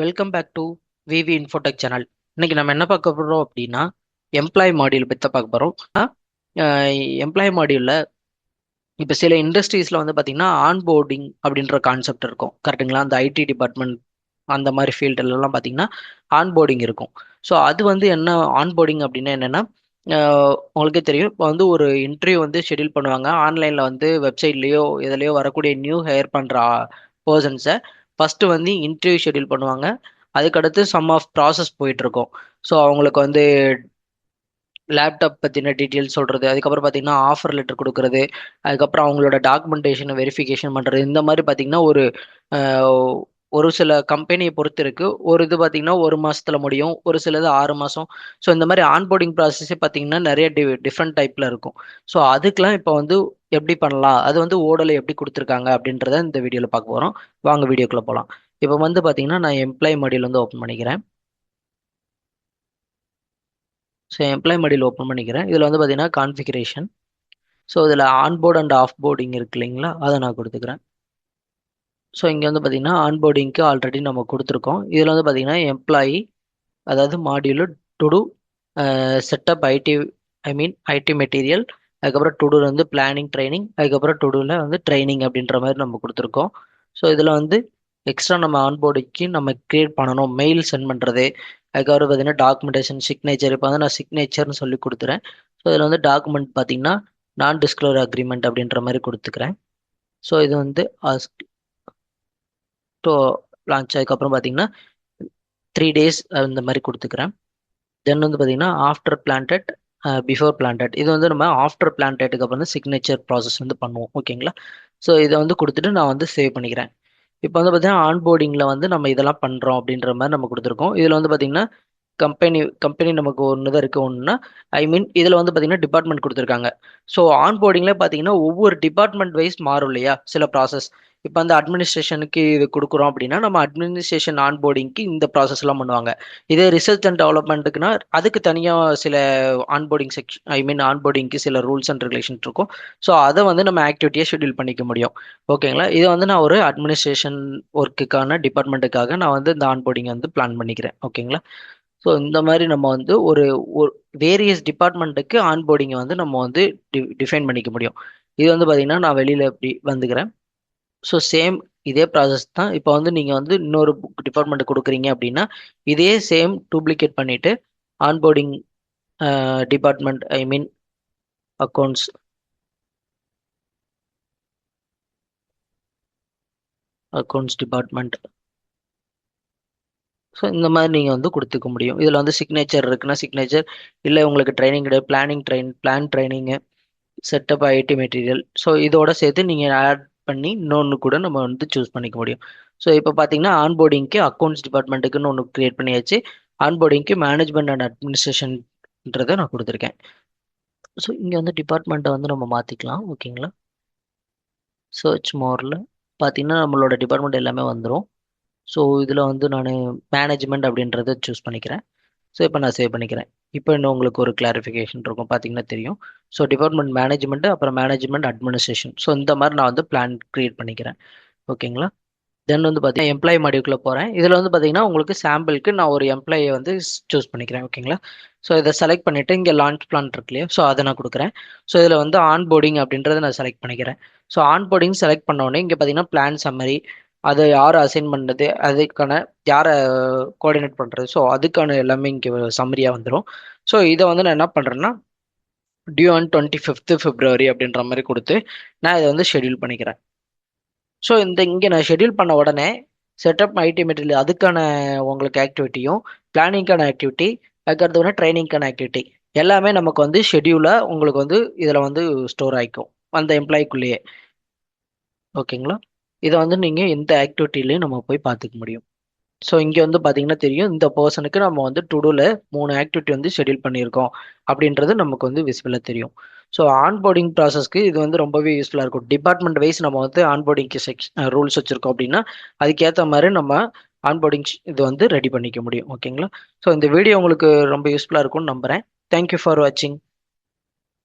Welcome back to V V Infotech channel. இன்னைக்கு நம்ம என்ன பார்க்க போறோம் அப்படின்னா எம்ப்ளாய் மாடியூல் பற்றி பார்க்க போகிறோம். எம்ப்ளாய் மாடியூலில் இப்போ சில இண்டஸ்ட்ரீஸில் வந்து பார்த்தீங்கன்னா ஆன்போர்டிங் அப்படின்ற கான்செப்ட் இருக்கும், கரெக்டுங்களா? அந்த ஐடி டிபார்ட்மெண்ட் அந்த மாதிரி ஃபீல்டுலலாம் பார்த்தீங்கன்னா ஆன்போர்டிங் இருக்கும். ஸோ அது வந்து என்ன ஆன்போர்டிங் அப்படின்னா என்னென்னா, உங்களுக்கே தெரியும், இப்போ வந்து ஒரு இன்டர்வியூ வந்து ஷெட்யூல் பண்ணுவாங்க ஆன்லைனில், வந்து வெப்சைட்லேயோ எதுலேயோ வரக்கூடிய நியூ ஹையர் பண்ணுற பர்சன்ஸை ஃபஸ்ட்டு வந்து இன்டர்வியூ ஷெட்யூல் பண்ணுவாங்க. அதுக்கடுத்து சம் ஆஃப் ப்ராசஸ் போயிட்டு இருக்கும். ஸோ அவங்களுக்கு வந்து லேப்டாப் பற்றின டீட்டெயில்ஸ் சொல்கிறது, அதுக்கப்புறம் பார்த்தீங்கன்னா ஆஃபர் லெட்டர் கொடுக்குறது, அதுக்கப்புறம் அவங்களோட டாக்குமெண்டேஷனை வெரிஃபிகேஷன் பண்ணுறது. இந்த மாதிரி பார்த்தீங்கன்னா அஹ், ஒரு சில கம்பெனியை பொறுத்து இருக்கு. ஒரு இது பார்த்தீங்கன்னா ஒரு மாசத்துல முடியும், ஒரு சிலது 6 மாதம். ஸோ இந்த மாதிரி ஆன்போர்டிங் ப்ராசஸே பார்த்தீங்கன்னா நிறைய டிஃப்ரெண்ட் டைப்ல இருக்கும். ஸோ அதுக்கெலாம் இப்போ வந்து எப்படி பண்ணலாம், அது வந்து ஓடலை எப்படி கொடுத்துருக்காங்க அப்படின்றத இந்த வீடியோவில் பார்க்க போகிறோம். வாங்க வீடியோக்குள்ளே போகலாம். இப்போ வந்து பார்த்தீங்கன்னா நான் எம்ப்ளாய் மாடியூல் வந்து ஓப்பன் பண்ணிக்கிறேன். ஸோ எம்ப்ளாய் மாடியூல் ஓப்பன் பண்ணிக்கிறேன். இதில் வந்து பார்த்தீங்கன்னா கான்ஃபிகரேஷன். ஸோ இதில் ஆன்போர்ட் அண்ட் ஆஃப் போர்டிங் இருக்கு இல்லைங்களா, அதை நான் கொடுத்துக்கிறேன். ஸோ இங்கே வந்து பார்த்தீங்கன்னா ஆன்போர்டிங்க்கு ஆல்ரெடி நம்ம கொடுத்துருக்கோம். இதில் வந்து பார்த்தீங்கன்னா எம்ப்ளாயி, அதாவது module to do setup ID, ID material, அதுக்கப்புறம் டு டூல வந்து பிளானிங் ட்ரைனிங், அதுக்கப்புறம் டு டூல வந்து ட்ரைனிங் அப்படின்ற மாதிரி நம்ம கொடுத்துருக்கோம். ஸோ இதில் வந்து எக்ஸ்ட்ரா நம்ம ஆன்போர்டுக்கு நம்ம கிரியேட் பண்ணணும், மெயில் சென்ட் பண்ணுறது, அதுக்கப்புறம் பார்த்தீங்கன்னா டாக்குமெண்டேஷன், சிக்னேச்சர். இப்போ வந்து நான் சிக்னேச்சர்னு சொல்லி கொடுத்துறேன். ஸோ இதில் வந்து டாக்குமெண்ட் பார்த்தீங்கன்னா நான் டிஸ்க்ளோர் அக்ரிமெண்ட் அப்படின்ற மாதிரி கொடுத்துக்கிறேன். ஸோ இது வந்து ஸோ லான்ச் அதுக்கப்புறம் பார்த்தீங்கன்னா 3 days இந்த மாதிரி கொடுத்துக்கிறேன். தென் வந்து பார்த்தீங்கன்னா ஆஃப்டர் பிளான்டட், பிஃபோர் பிளான்டட். இது வந்து நம்ம ஆஃப்டர் பிளான்டட்டுக்கு அப்புறம் வந்து சிக்னேச்சர் ப்ராசஸ் வந்து பண்ணுவோம், ஓகேங்களா? ஸோ இதை வந்து கொடுத்துட்டு நான் வந்து சேவ் பண்ணிக்கிறேன். இப்போ வந்து பார்த்தீங்கன்னா ஆன்போர்டிங்கில் வந்து நம்ம இதெல்லாம் பண்ணுறோம் அப்படின்ற மாதிரி நம்ம கொடுத்துருக்கோம். இதில் வந்து பார்த்தீங்கன்னா கம்பெனி நமக்கு ஒன்று தான் இருக்குது. ஒன்றுனா இதில் வந்து பார்த்தீங்கன்னா டிபார்ட்மெண்ட் கொடுத்துருக்காங்க. ஸோ ஆன்போர்டிங்கில் பார்த்தீங்கன்னா ஒவ்வொரு டிபார்ட்மெண்ட் வைஸ் மாறும் இல்லையா சில ப்ராசஸ். இப்போ அந்த அட்மினிஸ்ட்ரேஷனுக்கு இது கொடுக்குறோம் அப்படின்னா நம்ம அட்மினிஸ்ட்ரேஷன் ஆன்போர்டிங்க்கு இந்த ப்ராசஸ்லாம் பண்ணுவாங்க. இதே ரிசர்ச் அண்ட் டெவலப்மெண்ட்டுக்குன்னா அதுக்கு தனியாக சில ஆன்போர்டிங் செக்ஷன், ஆன்போர்டிங்க்கு சில ரூல்ஸ் அண்ட் ரெகுலேஷன் இருக்கும். ஸோ அதை வந்து நம்ம ஆக்டிவிட்டியாக ஷெட்யூல் பண்ணிக்க முடியும், ஓகேங்களா? இதை வந்து நான் ஒரு அட்மினிஸ்ட்ரேஷன் ஒர்க்குக்கான டிபார்ட்மெண்ட்டுக்காக நான் வந்து இந்த ஆன்போர்டிங் வந்து பிளான் பண்ணிக்கிறேன், ஓகேங்களா? ஸோ இந்த மாதிரி நம்ம வந்து ஒரு வேரியஸ் டிபார்ட்மெண்ட்டுக்கு ஆன்போர்டிங்கை வந்து நம்ம வந்து டிஃபைன் பண்ணிக்க முடியும். இது வந்து பார்த்தீங்கன்னா நான் வெளியில் இப்படி வந்துக்கிறேன். ஸோ சேம் இதே ப்ராசஸ் தான். இப்போ வந்து நீங்கள் வந்து இன்னொரு டிபார்ட்மெண்ட் கொடுக்குறீங்க அப்படின்னா இதே சேம் டூப்ளிகேட் பண்ணிவிட்டு onboarding department, accounts, department. So இந்த மாதிரி நீங்கள் வந்து கொடுத்துக்க முடியும். இதில் வந்து சிக்னேச்சர் இருக்குன்னா சிக்னேச்சர், இல்லை உங்களுக்கு ட்ரைனிங் கிடையாது, பிளான் ட்ரைனிங்கு, செட்டப் ஐடி மெட்டீரியல். ஸோ இதோட சேர்த்து நீங்கள் ஆட் பண்ணி இன்னொன்று கூட நம்ம வந்து சூஸ் பண்ணிக்க முடியும். ஸோ இப்போ பார்த்தீங்கன்னா ஆன்போர்டிங்க்கு அக்கௌண்ட்ஸ் டிபார்ட்மெண்ட்டுக்குன்னு ஒன்று கிரியேட் பண்ணியாச்சு. ஆன்போர்டிங்க்கு மேனேஜ்மெண்ட் அண்ட் அட்மினிஸ்ட்ரேஷன்ன்றதை நான் கொடுத்துருக்கேன். ஸோ இங்கே வந்து டிபார்ட்மெண்ட்டை வந்து நம்ம மாற்றிக்கலாம், ஓகேங்களா? சர்ச் மோரில் பார்த்தீங்கன்னா நம்மளோட டிபார்ட்மெண்ட் எல்லாமே வந்துடும். ஸோ இதில் வந்து நான் மேனேஜ்மெண்ட் அப்படின்றத சூஸ் பண்ணிக்கிறேன். ஸோ இப்போ நான் சேவ் பண்ணிக்கிறேன். இப்போ இன்னும் உங்களுக்கு ஒரு கிளாரிஃபிகேஷன் இருக்கும், பார்த்தீங்கன்னா தெரியும். ஸோ டிபார்ட்மெண்ட் மேனேஜ்மெண்ட், அப்புறம் மேனேஜ்மெண்ட் அட்மினிஸ்ட்ரேஷன். ஸோ இந்த மாதிரி நான் வந்து பிளான் கிரியேட் பண்ணிக்கிறேன், ஓகேங்களா? தென் வந்து பார்த்தீங்கன்னா எம்ப்ளாயி மாடியூல்குள்ளே போகிறேன். இதில் வந்து பார்த்தீங்கன்னா உங்களுக்கு சாம்பிளுக்கு நான் ஒரு எம்ப்ளாயை வந்து சூஸ் பண்ணிக்கிறேன், ஓகேங்களா? ஸோ இதை செலக்ட் பண்ணிவிட்டு இங்கே லான்ச் பிளான் இருக்கு இல்லையா, ஸோ அதை நான் கொடுக்குறேன். ஸோ இதில் வந்து ஆன்போர்டிங் அப்படின்றத நான் செலக்ட் பண்ணிக்கிறேன். ஸோ ஆன்போர்டிங் செலக்ட் பண்ண உடனே இங்கே பார்த்தீங்கன்னா பிளான் சம்மரி, அதை யார் அசைன் பண்ணது, அதுக்கான யாரை கோஆர்டினேட் பண்ணுறது, ஸோ அதுக்கான எல்லாமே இங்கே சம்மரியாக வந்துடும். ஸோ இதை வந்து நான் என்ன பண்ணுறேன்னா டியூ ஆன் 25th February அப்படின்ற மாதிரி கொடுத்து நான் இதை வந்து ஷெட்யூல் பண்ணிக்கிறேன். ஸோ இங்கே நான் ஷெட்யூல் பண்ண உடனே செட்டப் ஐடி மெட்டீரியல் அதுக்கான உங்களுக்கு ஆக்டிவிட்டியும், பிளானிங்கான ஆக்டிவிட்டி, அதுக்கடுத்து வந்து ட்ரைனிங்கான ஆக்டிவிட்டி எல்லாமே நமக்கு வந்து ஷெட்யூலாக உங்களுக்கு வந்து இதில் வந்து ஸ்டோர் ஆகிக்கும் அந்த எம்ப்ளாய்க்குள்ளேயே, ஓகேங்களா? இதை வந்து நீங்கள் எந்த ஆக்டிவிட்டிலையும் நம்ம போய் பார்த்துக்க முடியும். ஸோ இங்கே வந்து பார்த்தீங்கன்னா தெரியும், இந்த பர்சனுக்கு நம்ம வந்து டுடூல 3 ஆக்டிவிட்டி வந்து ஷெட்யூல் பண்ணியிருக்கோம் அப்படின்றது நமக்கு வந்து விசிபிளாக தெரியும். ஸோ ஆன்போர்டிங் ப்ராசஸ்க்கு இது வந்து ரொம்பவே யூஸ்ஃபுல்லாக இருக்கும். டிபார்ட்மெண்ட் வைஸ் நம்ம வந்து ஆன்போர்டிங்க்கு ரூல்ஸ் வச்சுருக்கோம் அப்படின்னா அதுக்கேற்ற மாதிரி நம்ம ஆன்போர்டிங் இது வந்து ரெடி பண்ணிக்க முடியும், ஓகேங்களா? ஸோ இந்த வீடியோ உங்களுக்கு ரொம்ப யூஸ்ஃபுல்லாக இருக்கும்னு நம்புகிறேன். தேங்க்யூ ஃபார் வாட்சிங்.